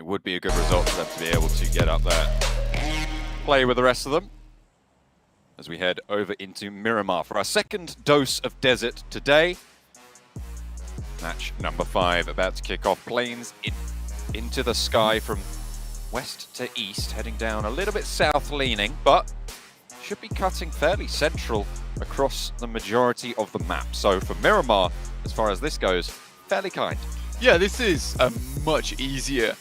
It would be a good result for them to be able to get up there, play with the rest of them, as we head over into Miramar for our second dose of desert today. Match number 5 about to kick off. Planes into the sky from west to east, heading down a little bit south leaning, but should be cutting fairly central across the majority of the map. So for Miramar, as far as this goes, fairly kind. Yeah, this is a much easier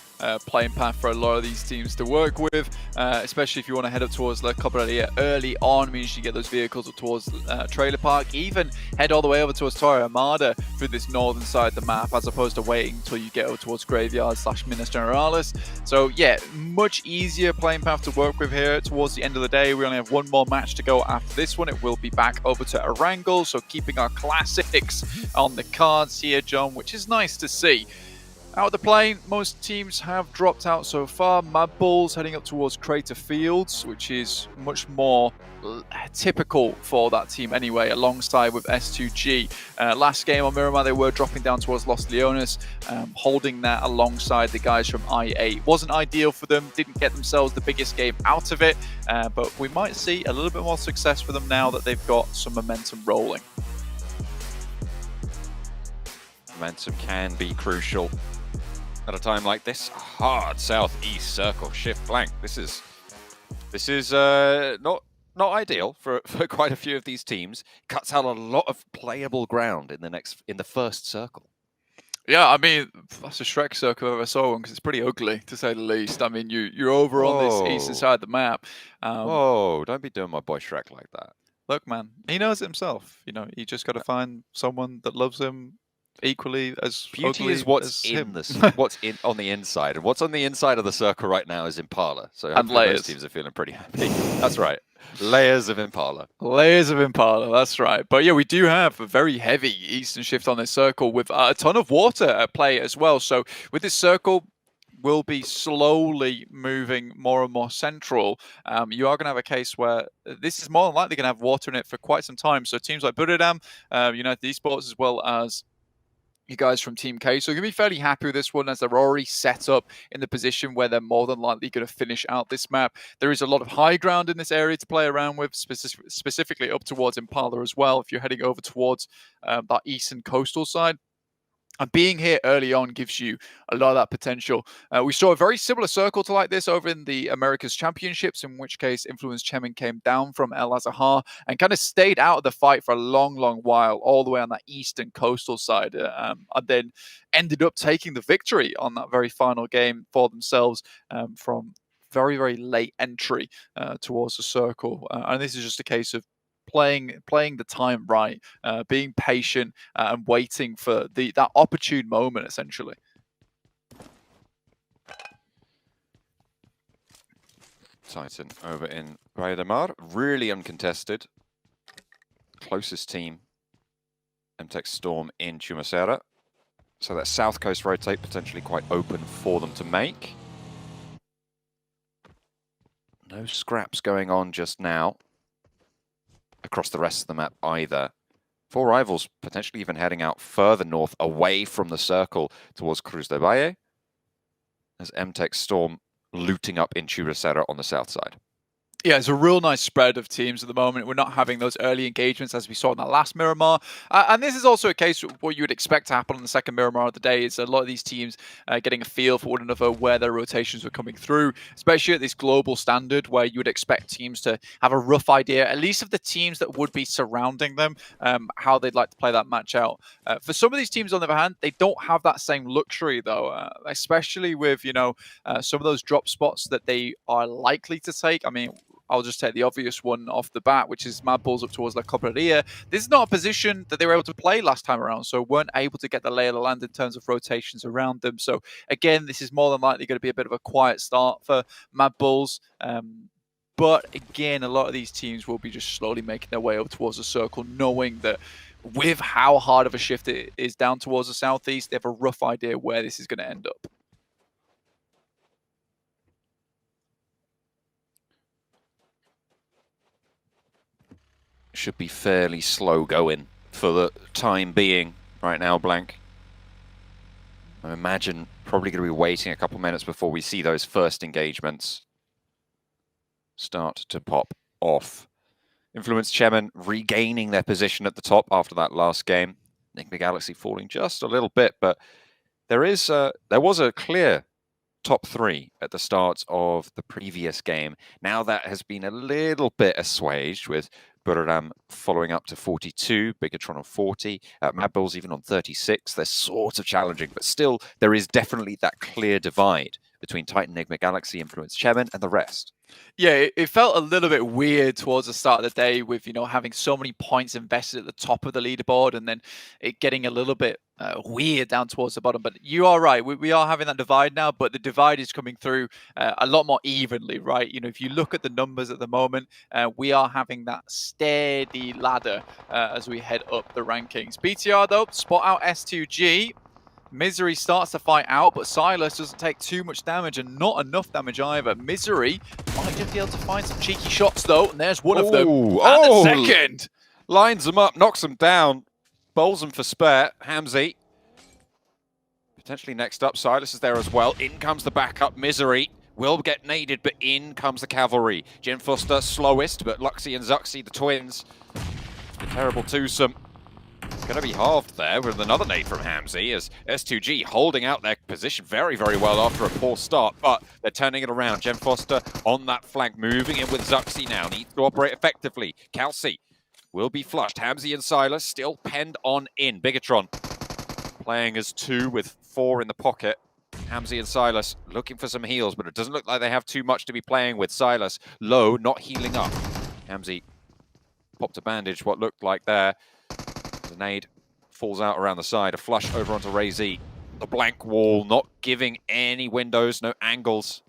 playing path for a lot of these teams to work with, especially if you want to head up towards La Cabrera early on, means you get those vehicles up towards Trailer Park, even head all the way over towards Torre Armada through this northern side of the map, as opposed to waiting until you get over towards Graveyard / Minas Generalis. So yeah, much easier playing path to work with here towards the end of the day. We only have one more match to go after this one. It will be back over to Erangel, so keeping our classics on the cards here, John, which is nice to see. Out of the plane, most teams have dropped out so far. Mad Bulls heading up towards Crater Fields, which is much more typical for that team anyway, alongside with S2G. Last game on Miramar, they were dropping down towards Los Leones, holding that alongside the guys from I8. Wasn't ideal for them, didn't get themselves the biggest game out of it, but we might see a little bit more success for them now that they've got some momentum rolling. Momentum can be crucial at a time like this. Hard southeast circle shift flank. This is not ideal for quite a few of these teams. Cuts out a lot of playable ground in the first circle. Yeah, I mean, that's a Shrek circle I've ever saw one, because it's pretty ugly, to say the least. I mean, you're over on this eastern side of the map. Whoa, don't be doing my boy Shrek like that. Look, man, he knows it himself. You know, you just got to find someone that loves him equally as beauty ugly is what's as in him. what's in on the inside, and what's on the inside of the circle right now is Impala. So and layers. Those teams are feeling pretty happy. That's right, layers of Impala. Layers of Impala, that's right. But yeah, we do have a very heavy eastern shift on this circle with a ton of water at play as well. So with this circle, will be slowly moving more and more central. You are going to have a case where this is more than likely going to have water in it for quite some time. So teams like Buradam, United Esports, as well as you guys from Team K. So you're going to be fairly happy with this one, as they're already set up in the position where they're more than likely going to finish out this map. There is a lot of high ground in this area to play around with, specifically up towards Impala as well, if you're heading over towards that eastern coastal side. And being here early on gives you a lot of that potential. We saw a very similar circle to like this over in the Americas Championships, in which case Influence Chemin came down from El Azahar and kind of stayed out of the fight for a long, long while, all the way on that eastern coastal side, and then ended up taking the victory on that very final game for themselves from very, very late entry towards the circle. And this is just a case of playing the time right, being patient, and waiting for that opportune moment, essentially. Titan over in Valle de Mar, really uncontested. Closest team, MTech Storm in Chumacera. So that south coast rotate potentially quite open for them to make. No scraps going on just now across the rest of the map either. 4 rivals potentially even heading out further north, away from the circle towards Cruz de Valle, as MTech Storm looting up in Churrasera on the south side. Yeah, it's a real nice spread of teams at the moment. We're not having those early engagements as we saw in that last Miramar. And this is also a case of what you would expect to happen on the second Miramar of the day. Is a lot of these teams getting a feel for one another, where their rotations were coming through, especially at this global standard, where you would expect teams to have a rough idea, at least of the teams that would be surrounding them, how they'd like to play that match out. For some of these teams, on the other hand, they don't have that same luxury, though, especially with, some of those drop spots that they are likely to take. I mean, I'll just take the obvious one off the bat, which is Mad Bulls up towards La Cabrera. This is not a position that they were able to play last time around, so weren't able to get the lay of the land in terms of rotations around them. So again, this is more than likely going to be a bit of a quiet start for Mad Bulls. But again, a lot of these teams will be just slowly making their way up towards the circle, knowing that with how hard of a shift it is down towards the southeast, they have a rough idea where this is going to end up. Should be fairly slow going for the time being right now, Blank. I imagine Probably going to be waiting a couple minutes before we see those first engagements start to pop off. Influence Chairman regaining their position at the top after that last game. Enigma Galaxy falling just a little bit, but there was a clear top 3 at the start of the previous game. Now that has been a little bit assuaged with Buriram following up to 42, Bigatron on 40, Mad Bulls even on 36. They're sort of challenging, but still there is definitely that clear divide between Titan Enigma Galaxy, Influence Chairman, and the rest. Yeah, it felt a little bit weird towards the start of the day with, having so many points invested at the top of the leaderboard and then it getting a little bit weird down towards the bottom. But you are right. We are having that divide now, but the divide is coming through a lot more evenly, right? If you look at the numbers at the moment, we are having that steady ladder as we head up the rankings. BTR, though, spot out S2G. Misery starts to fight out, but Silas doesn't take too much damage and not enough damage either. Misery might just be able to find some cheeky shots, though, and there's one of them. And the second! Lines them up, knocks them down, bowls them for spare. Hamzy. Potentially next up, Silas is there as well. In comes the backup, Misery. Will get naded, but in comes the cavalry. Jim Foster slowest, but Luxy and Zuxy, the twins. A terrible twosome. It's going to be halved there with another nade from Hamzy as S2G holding out their position very, very well after a poor start, but they're turning it around. Jen Foster on that flank, moving in with Zuxy now. Needs to operate effectively. Calci will be flushed. Hamzy and Silas still penned on in. Bigatron playing as 2 with 4 in the pocket. Hamzy and Silas looking for some heals, but it doesn't look like they have too much to be playing with. Silas low, not healing up. Hamzy popped a bandage, what looked like there. The nade falls out around the side. A flush over onto Ray Z. The blank wall, not giving any windows, no angles.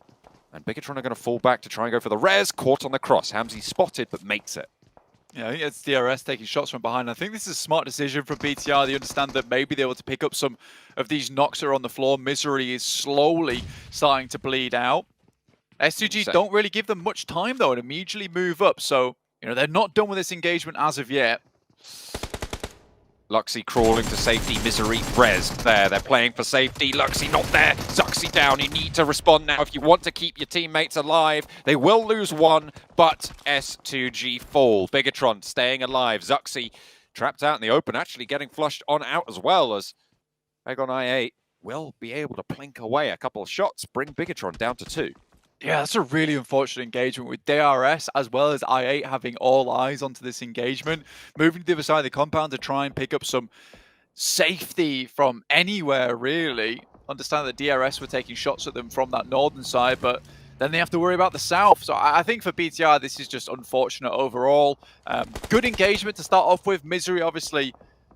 And Bigatron are going to fall back to try and go for the res. Caught on the cross. Hamzy spotted, but makes it. Yeah, I think it's DRS taking shots from behind. I think this is a smart decision from BTR. They understand that maybe they want to pick up some of these knocks that are on the floor. Misery is slowly starting to bleed out. S2G don't really give them much time, though, and immediately move up. So, they're not done with this engagement as of yet. Luxy crawling to safety, Misery res there. They're playing for safety. Luxy not there. Zuxy down. You need to respond now if you want to keep your teammates alive. They will lose one, but S2G fall. Bigatron staying alive. Zuxy trapped out in the open, actually getting flushed on out as well as Agon I8 will be able to plink away a couple of shots, bring Bigatron down to 2. Yeah, that's a really unfortunate engagement with DRS as well as I8 having all eyes onto this engagement. Moving to the other side of the compound to try and pick up some safety from anywhere, really. Understand that DRS were taking shots at them from that northern side, but then they have to worry about the south. So I think for BTR, this is just unfortunate overall. Good engagement to start off with. Misery obviously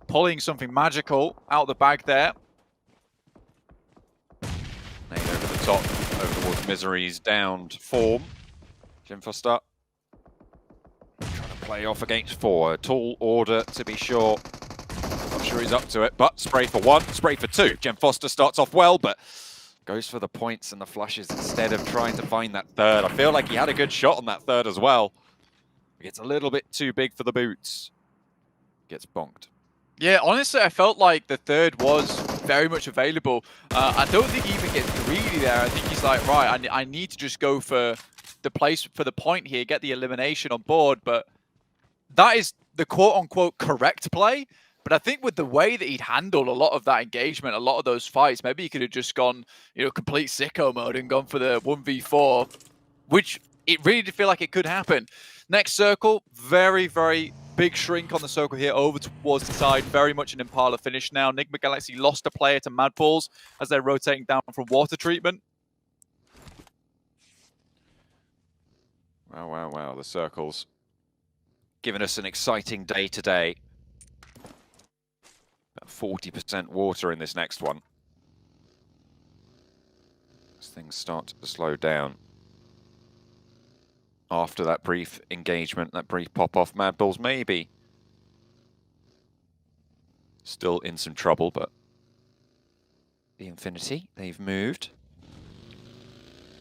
pulling something magical out the bag there. Nade over the top. Over towards Misery's downed form. Jim Foster trying to play off against 4. A tall order to be sure. Not sure he's up to it, but spray for 1, spray for 2. Jim Foster starts off well, but goes for the points and the flushes instead of trying to find that third. I feel like he had a good shot on that third as well. Gets a little bit too big for the boots. Gets bonked. Yeah, honestly, I felt like the third was very much available. I don't think he even gets greedy there. I think he's like, right, I need to just go for the place for the point here, get the elimination on board. But that is the quote-unquote correct play. But I think with the way that he'd handled a lot of that engagement, a lot of those fights, maybe he could have just gone, complete sicko mode and gone for the 1v4, which it really did feel like it could happen. Next circle, very, very big shrink on the circle here over towards the side. Very much an Impala finish now. Enigma Galaxy lost a player to Mad Bulls as they're rotating down from water treatment. Wow, wow, wow. The circles giving us an exciting day today. About 40% water in this next one. As things start to slow down. After that brief engagement, that brief pop-off, Mad Bulls maybe still in some trouble, but the Infinity, they've moved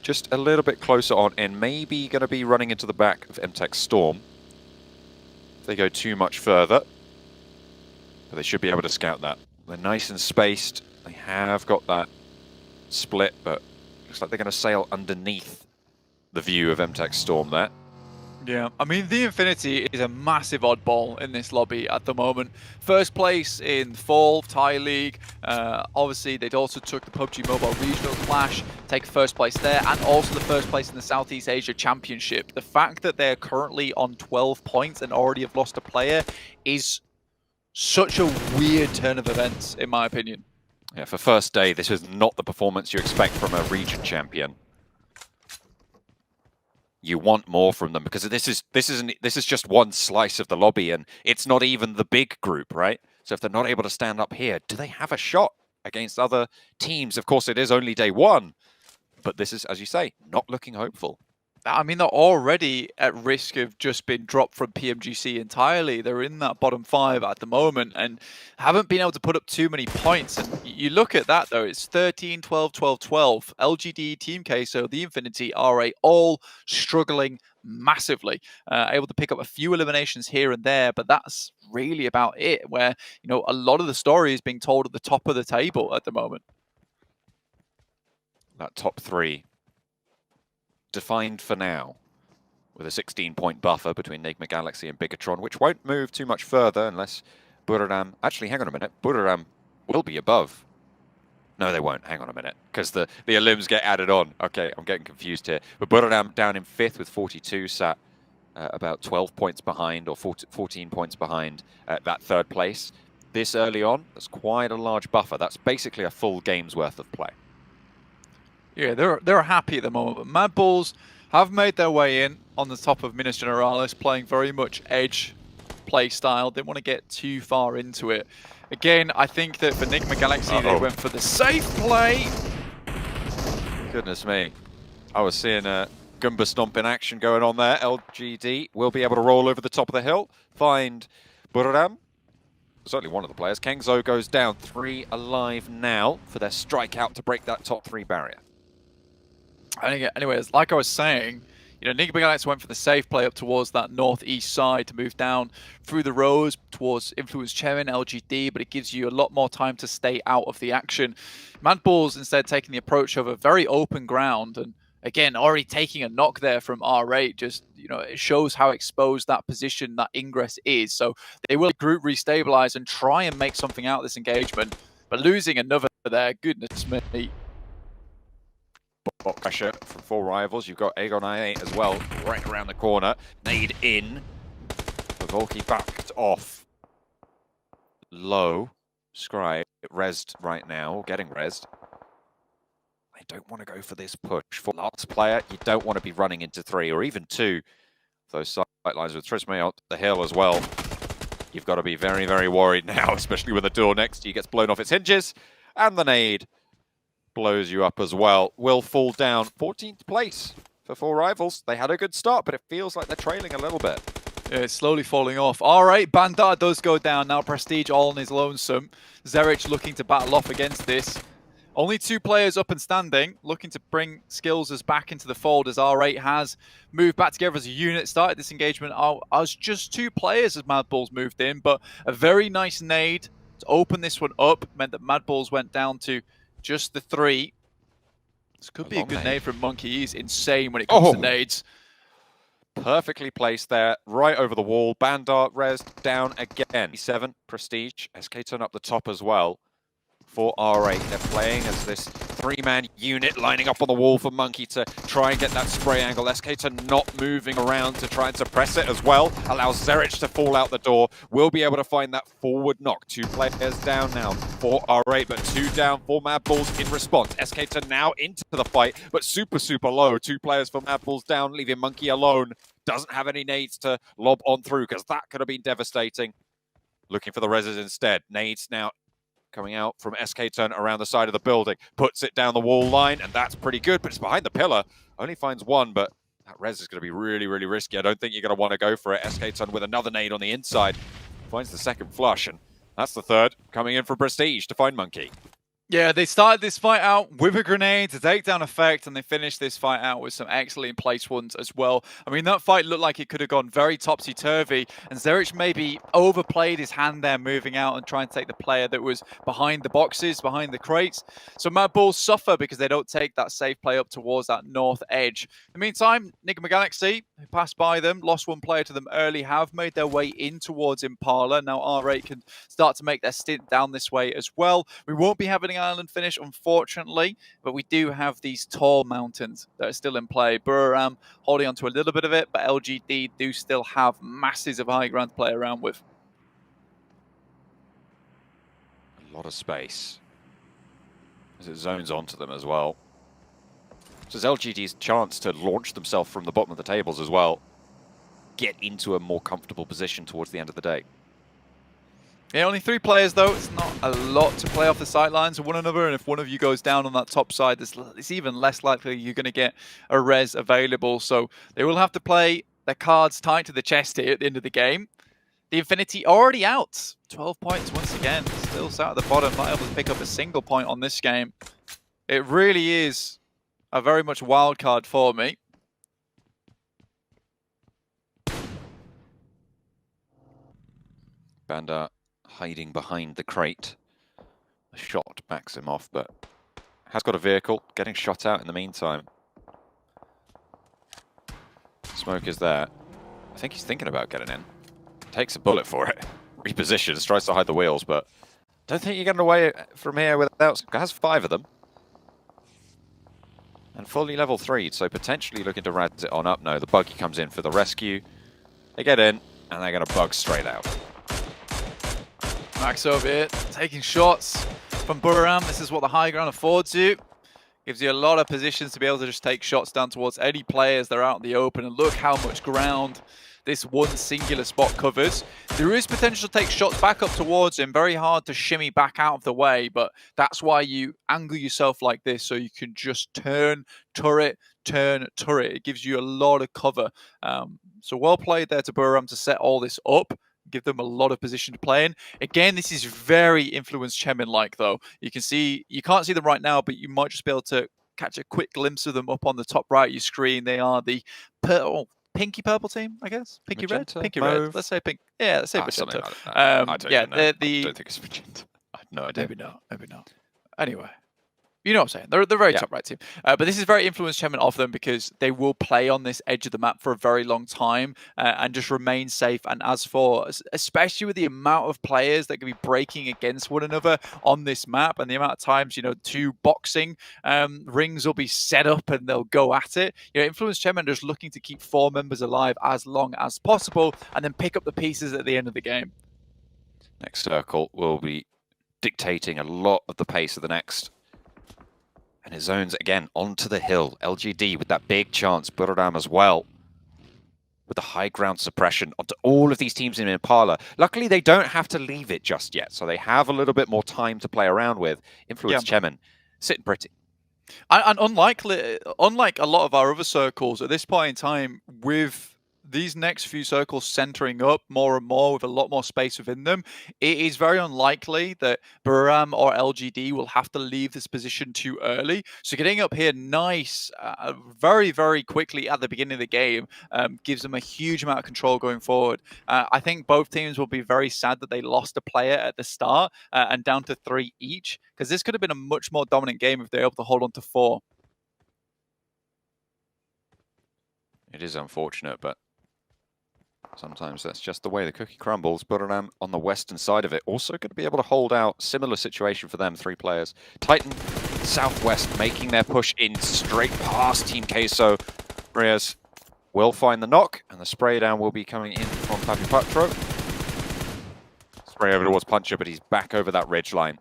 just a little bit closer on and maybe going to be running into the back of MTech Storm. If they go too much further, but they should be able to scout that. They're nice and spaced. They have got that split, but looks like they're going to sail underneath the view of MTech Storm there. Yeah, I mean, the Infinity is a massive oddball in this lobby at the moment. First place in Fall, Thai League. Obviously, they'd also took the PUBG Mobile Regional Clash, take first place there, and also the first place in the Southeast Asia Championship. The fact that they're currently on 12 points and already have lost a player is such a weird turn of events, in my opinion. Yeah, for first day, this is not the performance you expect from a region champion. You want more from them because this is just one slice of the lobby, and it's not even the big group, right? So if they're not able to stand up here, do they have a shot against other teams? Of course, it is only day one, but this is, as you say, not looking hopeful. I mean, they're already at risk of just being dropped from PMGC entirely. They're in that bottom 5 at the moment and haven't been able to put up too many points. And you look at that, though, it's 13, 12, 12, 12. LGD, Team KSO, the Infinity, RA, all struggling massively. Able to pick up a few eliminations here and there, but that's really about it, where, you know, a lot of the story is being told at the top of the table at the moment. That top 3 defined for now, with a 16-point buffer between Enigma Galaxy and Bigatron, which won't move too much further unless Buriram... Actually, hang on a minute. Buriram will be above. No, they won't. Hang on a minute, because the elims get added on. Okay, I'm getting confused here. But Buriram down in 5th with 42, sat about 12 points behind, or 14 points behind that 3rd place. This early on, that's quite a large buffer. That's basically a full game's worth of play. Yeah, they're happy at the moment, but Mad Bulls have made their way in on the top of Minas Generalis, playing very much edge play style. Didn't want to get too far into it. Again, I think that for Enigma Galaxy, they went for the safe play. Goodness me. I was seeing a Goomba Stomp in action going on there. LGD will be able to roll over the top of the hill, find Buriram. Certainly one of the players. Kengzo goes down, 3 alive now for their strikeout to break that top 3 barrier. Anyways, like I was saying, you know, Enigma Galaxy went for the safe play up towards that northeast side to move down through the rows towards Influence Cherin, LGD, but it gives you a lot more time to stay out of the action. Mad Bulls instead taking the approach of a very open ground, and again, already taking a knock there from R8, just, you know, it shows how exposed that position, that ingress is. So they will group restabilize and try and make something out of this engagement, but losing another there, goodness me. Pressure from 4 rivals. You've got Aegon I8 as well, right around the corner. Nade in. The Volky backed off. Low. Scribe rezzed right now, getting rezzed. They don't want to go for this push. For last player, you don't want to be running into 3 or even 2. Those sight lines with Trisme on the hill as well. You've got to be very, very worried now, especially when the door next to you gets blown off its hinges. And the nade blows you up as well. Will fall down. 14th place for 4 rivals. They had a good start, but it feels like they're trailing a little bit. Yeah, it's slowly falling off. All right, Bandar does go down now. Prestige all on his lonesome. Zerich looking to battle off against this. Only 2 players up and standing, looking to bring Skills's back into the fold as R8 has moved back together as a unit, started this engagement as just 2 players as Mad Bulls moved in, but a very nice nade to open this one up meant that Mad Bulls went down to just the 3. This could be a good nade from Monkey. He's insane when it comes to nades. Perfectly placed there, right over the wall. Bandar res down again. 7 Prestige. SK turn up the top as well. For R8, they're playing as this 3-man unit lining up on the wall for Monkey to try and get that spray angle. SK not moving around to try and suppress it as well. Allows Zerich to fall out the door. Will be able to find that forward knock. 2 players down now for R8, but 2 down for Mad Bulls in response. SK now into the fight, but super, super low. 2 players for Mad Bulls down, leaving Monkey alone. Doesn't have any nades to lob on through, because that could have been devastating. Looking for the reses instead. Nades now coming out from SK Turn around the side of the building, puts it down the wall line, and that's pretty good, but it's behind the pillar. Only finds 1, but that res is going to be really, really risky. I don't think you're going to want to go for it. SK Turn with another nade on the inside. Finds the second flush, and that's the 3rd coming in for Prestige to find Monkey. Yeah, they started this fight out with a grenade to take down effect, and they finished this fight out with some excellent place ones as well. I mean, that fight looked like it could have gone very topsy-turvy, and Zerich maybe overplayed his hand there, moving out and trying to take the player that was behind the boxes, behind the crates. So Mad Bulls suffer because they don't take that safe play up towards that north edge. In the meantime, Enigma Galaxy, who passed by them, lost one player to them early, have made their way in towards Impala. Now R8 can start to make their stint down this way as well. We won't be having island finish, unfortunately, but we do have these tall mountains that are still in play. Buriram holding on to a little bit of it, but LGD do still have masses of high ground to play around with. A lot of space as it zones onto them as well. So it's LGD's chance to launch themselves from the bottom of the tables as well. Get into a more comfortable position towards the end of the day. Yeah, only 3 players though. It's not a lot to play off the sidelines of one another, and if one of you goes down on that top side, it's even less likely you're going to get a res available. So they will have to play their cards tight to the chest here at the end of the game. The Infinity already out. 12 points once again. Still sat at the bottom, not able to pick up a single point on this game. It really is a very much wild card for me. Banda hiding behind the crate. The shot backs him off, but has got a vehicle, getting shot out in the meantime. Smoke is there. I think he's thinking about getting in. Takes a bullet for it. Repositions, tries to hide the wheels, but don't think you're getting away from here without... Has 5 of them. And fully level 3, so potentially looking to razz it on up. No, the buggy comes in for the rescue. They get in, and they're going to bug straight out. Max over here, taking shots from Buriram. This is what the high ground affords you. Gives you a lot of positions to be able to just take shots down towards any players that are out in the open. And look how much ground this one singular spot covers. There is potential to take shots back up towards him. Very hard to shimmy back out of the way, but that's why you angle yourself like this, so you can just turn, turret. It gives you a lot of cover. So well played there to Buriram to set all this up. Give them a lot of position to play in. Again, this is very influenced Chemin-like, though. You can't see them right now, but you might just be able to catch a quick glimpse of them up on the top right of your screen. They are the pinky purple team, I guess. Pinky Magenta, red, pinky mauve. red. Let's say pink. Yeah, let's say magenta. Like I don't yeah, know. the. I don't think it's magenta. I have no idea. Maybe not. Anyway. You know what I'm saying? They're very top right team. But this is very influenced Chemin of them because they will play on this edge of the map for a very long time and just remain safe. And as for, especially with the amount of players that can be breaking against one another on this map and the amount of times, 2 boxing rings will be set up and they'll go at it. Influence Chemin just looking to keep 4 members alive as long as possible and then pick up the pieces at the end of the game. Next circle will be dictating a lot of the pace of the next. And it zones again onto the hill. LGD with that big chance. Buriram as well. With the high ground suppression onto all of these teams in Impala. Luckily, they don't have to leave it just yet. So they have a little bit more time to play around with. Influence Chemin. Sitting pretty. And unlike a lot of our other circles, at this point in time, with these next few circles centering up more and more with a lot more space within them, it is very unlikely that Buriram or LGD will have to leave this position too early. So getting up here nice, very, very quickly at the beginning of the game gives them a huge amount of control going forward. I think both teams will be very sad that they lost a player at the start and down to 3 each, because this could have been a much more dominant game if they're able to hold on to 4. It is unfortunate, but sometimes that's just the way the cookie crumbles. Buriram on the western side of it also going to be able to hold out. Similar situation for them, 3 players. Titan southwest making their push in straight past Team Queso. Reyes will find the knock, and the spray down will be coming in from Papi Patro. Spray over towards Puncher, but he's back over that ridge line.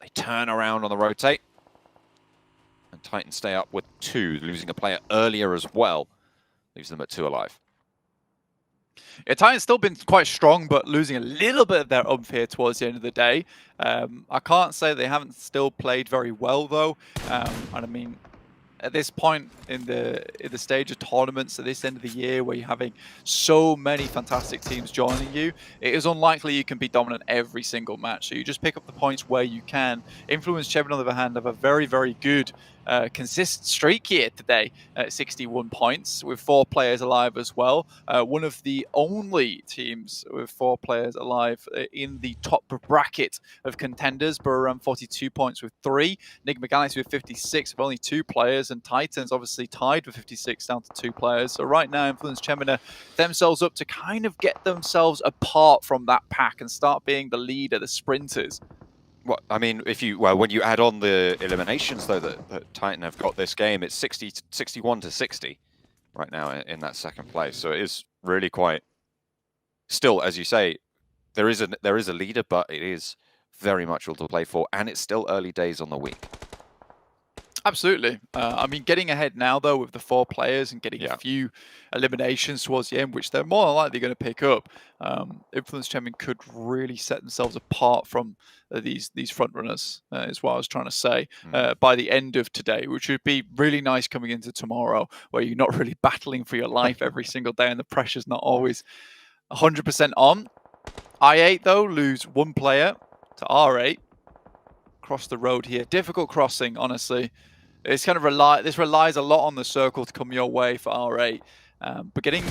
They turn around on the rotate. And Titan stay up with 2, losing a player earlier as well. Leaves them at 2 alive. Yeah, Titan's still been quite strong, but losing a little bit of their oomph here towards the end of the day. I can't say they haven't still played very well, though. And I mean, at this point in the stage of tournaments at this end of the year, where you're having so many fantastic teams joining you, it is unlikely you can be dominant every single match. So you just pick up the points where you can. Influence Chevron, on the other hand, have a very, very good consistent streak here today at 61 points with 4 players alive as well. One of the only teams with 4 players alive in the top bracket of contenders. Borough 42 points with 3. Nick McGallis with 56 with only 2 players. And Titans obviously tied with 56 down to 2 players. So right now, Influence Chemina themselves up to kind of get themselves apart from that pack and start being the leader, the sprinters. Well, I mean, when you add on the eliminations, though, that Titan have got this game, it's 61 to 60 right now in that second place. So it is really quite. Still, as you say, there is a leader, but it is very much all to play for, and it's still early days on the week. Absolutely. I mean, getting ahead now, though, with the 4 players and getting a few eliminations towards the end, which they're more than likely going to pick up, Influence Champion could really set themselves apart from these front runners, is what I was trying to say, by the end of today, which would be really nice coming into tomorrow, where you're not really battling for your life every single day and the pressure's not always 100% on. I8, though, lose 1 player to R8. Across the road here. Difficult crossing, honestly. It's kind of this relies a lot on the circle to come your way for R8. But getting the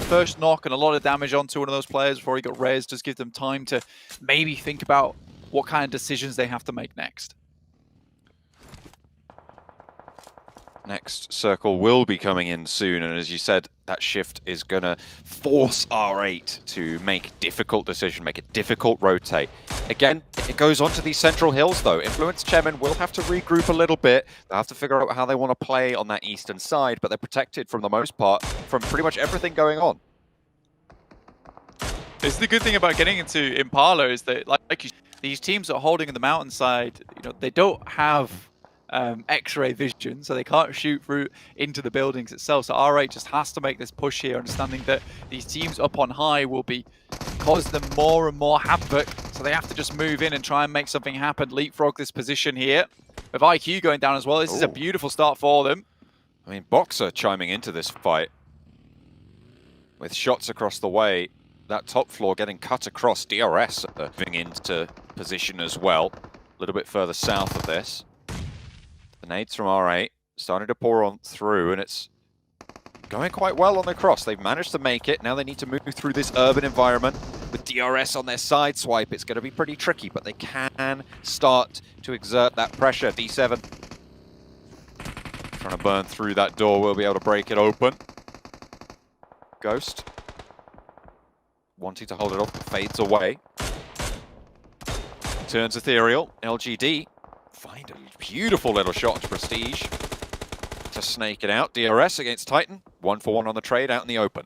first knock and a lot of damage onto one of those players before he got raised does give them time to maybe think about what kind of decisions they have to make next. Next circle will be coming in soon, and as you said, that shift is going to force R8 to make a difficult decision, make a difficult rotate. Again, it goes on to these central hills, though. Influence Chemin will have to regroup a little bit. They'll have to figure out how they want to play on that eastern side, but they're protected, from the most part, from pretty much everything going on. It's the good thing about getting into Impala is that, like these teams that are holding in the mountainside, they don't have X-ray vision, so they can't shoot through into the buildings itself. So R8 just has to make this push here, understanding that these teams up on high will be causing them more and more havoc. So they have to just move in and try and make something happen, leapfrog this position here. With IQ going down as well, this is a beautiful start for them. I mean, Boxer chiming into this fight with shots across the way. That top floor getting cut across. DRS moving into position as well, a little bit further south of this. The nades from R8 starting to pour on through, and it's going quite well on the cross. They've managed to make it. Now they need to move through this urban environment. With DRS on their side swipe, it's going to be pretty tricky, but they can start to exert that pressure. D7 trying to burn through that door. We'll be able to break it open. Ghost wanting to hold it off, fades away. Turns ethereal. LGD find a beautiful little shot to Prestige to snake it out. DRS against Titan. 1-for-1 on the trade out in the open.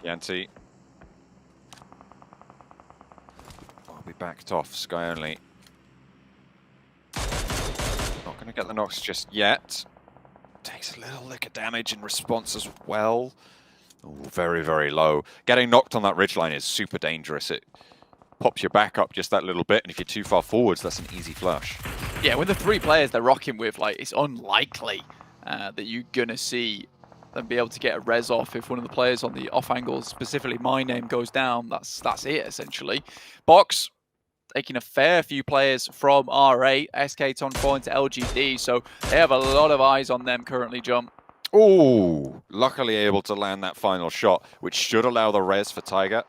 Yanti will be backed off, Sky only. Not going to get the knocks just yet. Takes a little lick of damage in response as well. Ooh, very, very low. Getting knocked on that ridgeline is super dangerous. It pops your back up just that little bit, and if you're too far forwards, that's an easy flush. Yeah, with the 3 players they're rocking with, it's unlikely that you're going to see and be able to get a res off if one of the players on the off angle, specifically my name, goes down. That's it, essentially. Box taking a fair few players from R8. SK Ton 4 into LGD, so they have a lot of eyes on them currently, John. Oh, luckily able to land that final shot, which should allow the res for Tiger.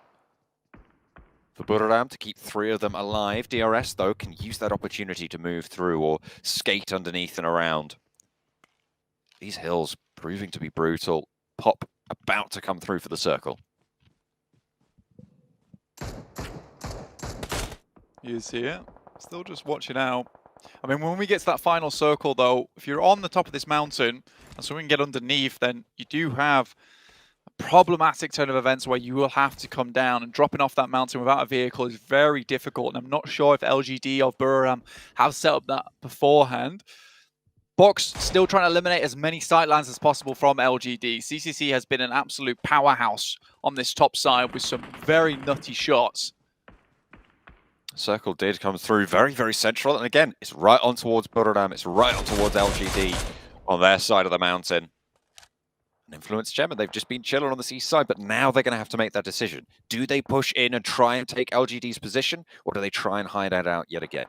For Buriram to keep 3 of them alive. DRS, though, can use that opportunity to move through or skate underneath and around. These hills proving to be brutal. Pop about to come through for the circle. He is here. Still just watching out. I mean, when we get to that final circle, though, if you're on the top of this mountain and so we can get underneath, then you do have a problematic turn of events where you will have to come down, and dropping off that mountain without a vehicle is very difficult. And I'm not sure if LGD or Buriram have set up that beforehand. Box still trying to eliminate as many sightlines as possible from LGD. CCC has been an absolute powerhouse on this top side with some very nutty shots. Circle did come through very, very central. And again, it's right on towards Buriram. It's right on towards LGD on their side of the mountain. And Influence Gemma, they've just been chilling on the seaside, but now they're going to have to make that decision. Do they push in and try and take LGD's position, or do they try and hide that out yet again?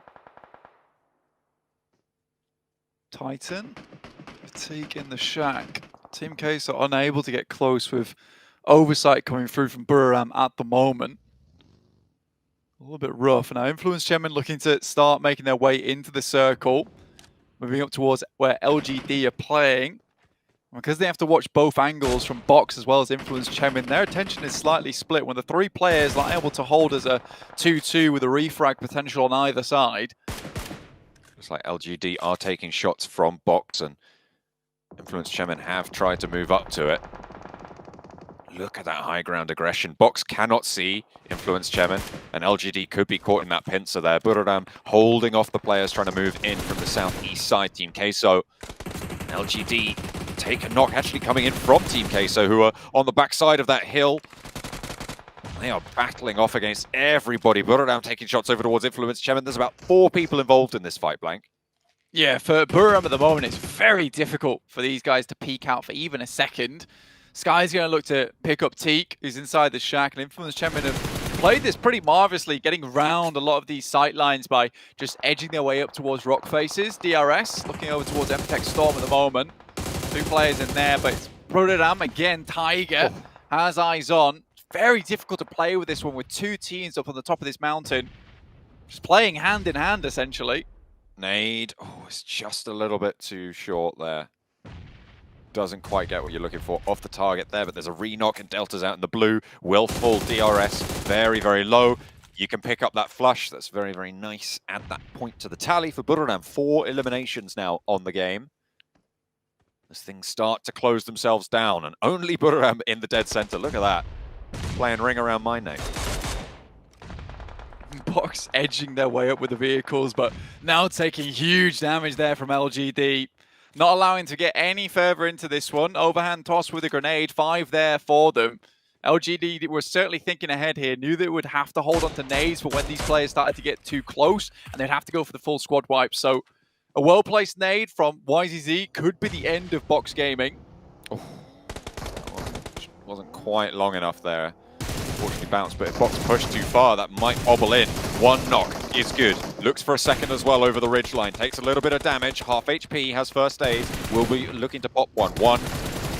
Titan taking the shack. Team Case are unable to get close with oversight coming through from Buriram at the moment. A little bit rough. Now Influence Chairman looking to start making their way into the circle, moving up towards where LGD are playing. Because they have to watch both angles from Box as well as Influence Chairman, their attention is slightly split. When the three players are able to hold as a 2-2 with a refrag potential on either side. Looks like LGD are taking shots from Box, and Influence Chairman have tried to move up to it. Look at that high ground aggression. Box cannot see Influence Chairman, and LGD could be caught in that pincer there. Buriram holding off the players trying to move in from the southeast side. Team Queso. LGD take a knock actually coming in from Team Queso, who are on the backside of that hill. They are battling off against everybody. Buriram taking shots over towards Influence Chairman. There's about 4 people involved in this fight, Blank. Yeah, for Buriram at the moment, it's very difficult for these guys to peek out for even a second. Sky's going to look to pick up Teak, who's inside the shack, and Influence Chairman have played this pretty marvelously, getting around a lot of these sight lines by just edging their way up towards rock faces. DRS looking over towards Emptech Storm at the moment. 2 players in there, but it's Buriram again. Tiger has eyes on. Very difficult to play with this one with 2 teams up on the top of this mountain. Just playing hand in hand, essentially. Nade. Oh, it's just a little bit too short there. Doesn't quite get what you're looking for off the target there, but there's a re-knock and Delta's out in the blue. Will full DRS, very, very low. You can pick up that flush. That's very, very nice. Add that point to the tally for Buriram. 4 eliminations now on the game. As things start to close themselves down, and only Buriram in the dead center. Look at that. Playing ring around my neck. Box edging their way up with the vehicles, but now taking huge damage there from LGD. Not allowing to get any further into this one. Overhand toss with a grenade, 5 there for them. LGD were certainly thinking ahead here, knew they would have to hold on to nades for when these players started to get too close, and they'd have to go for the full squad wipe. So a well-placed nade from YZZ could be the end of Box Gaming. Oh, wasn't quite long enough there. Unfortunately bounced, but if Box pushed too far, that might obble in. 1 knock is good. Looks for a second as well over the ridgeline. Takes a little bit of damage. Half HP, has first aid. Will be looking to pop 1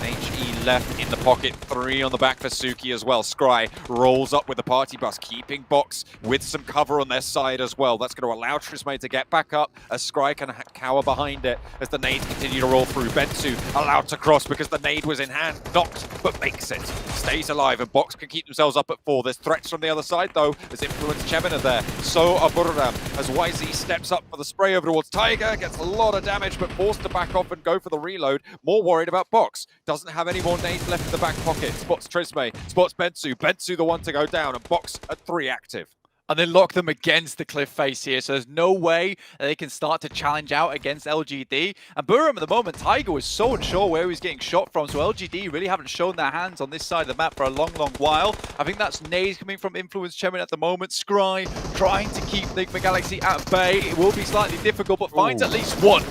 HE left in the pocket. 3 on the back for Suki as well. Scry rolls up with the party bus, keeping Box with some cover on their side as well. That's going to allow Trismay to get back up as Scry can cower behind it as the nades continue to roll through. Bensu allowed to cross because the nade was in hand. Knocked, but makes it. Stays alive, and Box can keep themselves up at 4. There's threats from the other side, though. There's Influence Chemina there. So are Buriram as YZ steps up for the spray over towards Tiger. Gets a lot of damage, but forced to back off and go for the reload. More worried about Box. Doesn't have any more nades left in the back pocket. Spots Trismay, spots Bensu. Bensu the one to go down, and Box at 3 active. And they lock them against the cliff face here, so there's no way that they can start to challenge out against LGD. And Buriram at the moment, Tiger was so unsure where he was getting shot from, so LGD really haven't shown their hands on this side of the map for a long, long while. I think that's nades coming from Influence Chairman at the moment. Scry trying to keep Enigma Galaxy at bay. It will be slightly difficult, but finds at least 1.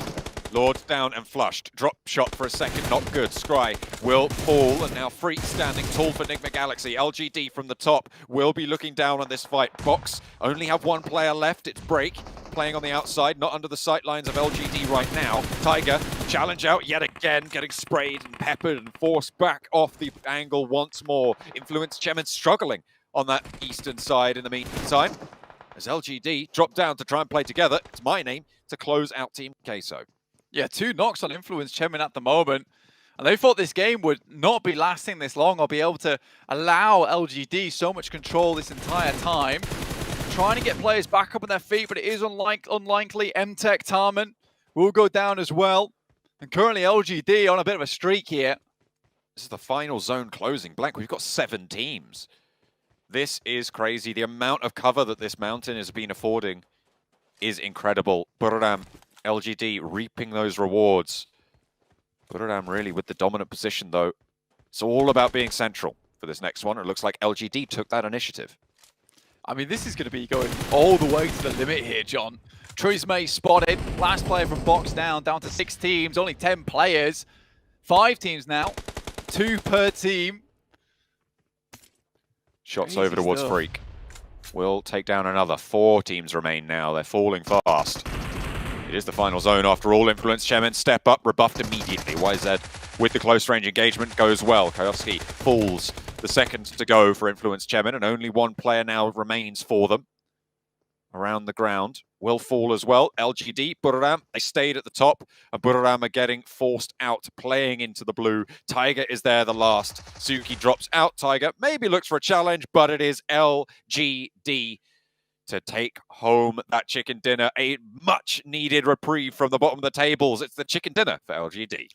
Lord down and flushed. Drop shot for a second, not good. Scry will fall, and now freestanding tall for Enigma Galaxy. LGD from the top will be looking down on this fight. Box only have 1 player left. It's Break playing on the outside, not under the sight lines of LGD right now. Tiger, challenge out yet again, getting sprayed and peppered and forced back off the angle once more. Influence Chairman struggling on that eastern side in the meantime, as LGD drop down to try and play together. It's my name to close out Team Queso. Yeah, 2 knocks on Influence Chairman at the moment. And they thought this game would not be lasting this long or be able to allow LGD so much control this entire time. trying to get players back up on their feet, but it is unlikely. MTech Tarman will go down as well. And currently LGD on a bit of a streak here. This is the final zone closing. Blank, we've got 7 teams. This is crazy. The amount of cover that this mountain has been affording is incredible. Buriram, LGD reaping those rewards. Buriram really with the dominant position though. It's all about being central for this next one. It looks like LGD took that initiative. I mean, this is going to be going all the way to the limit here, John. Trismay spotted. Last player from box down to 6 teams, only 10 players. 5 teams now, 2 per team. Shots Crazy over towards stuff. Freak. Will take down another. 4 teams remain now. They're falling fast. It is the final zone after all. Influence Chemin step up, rebuffed immediately. YZ with the close range engagement goes well. Kayovsky falls. The second to go for Influence Chemin, and only 1 player now remains for them. Around the ground will fall as well. LGD, Buriram, they stayed at the top, and Buriram are getting forced out, playing into the blue. Tiger is there, the last. Suki drops out. Tiger maybe looks for a challenge, but it is LGD to take home that chicken dinner. A much needed reprieve from the bottom of the tables. It's the chicken dinner for LGD.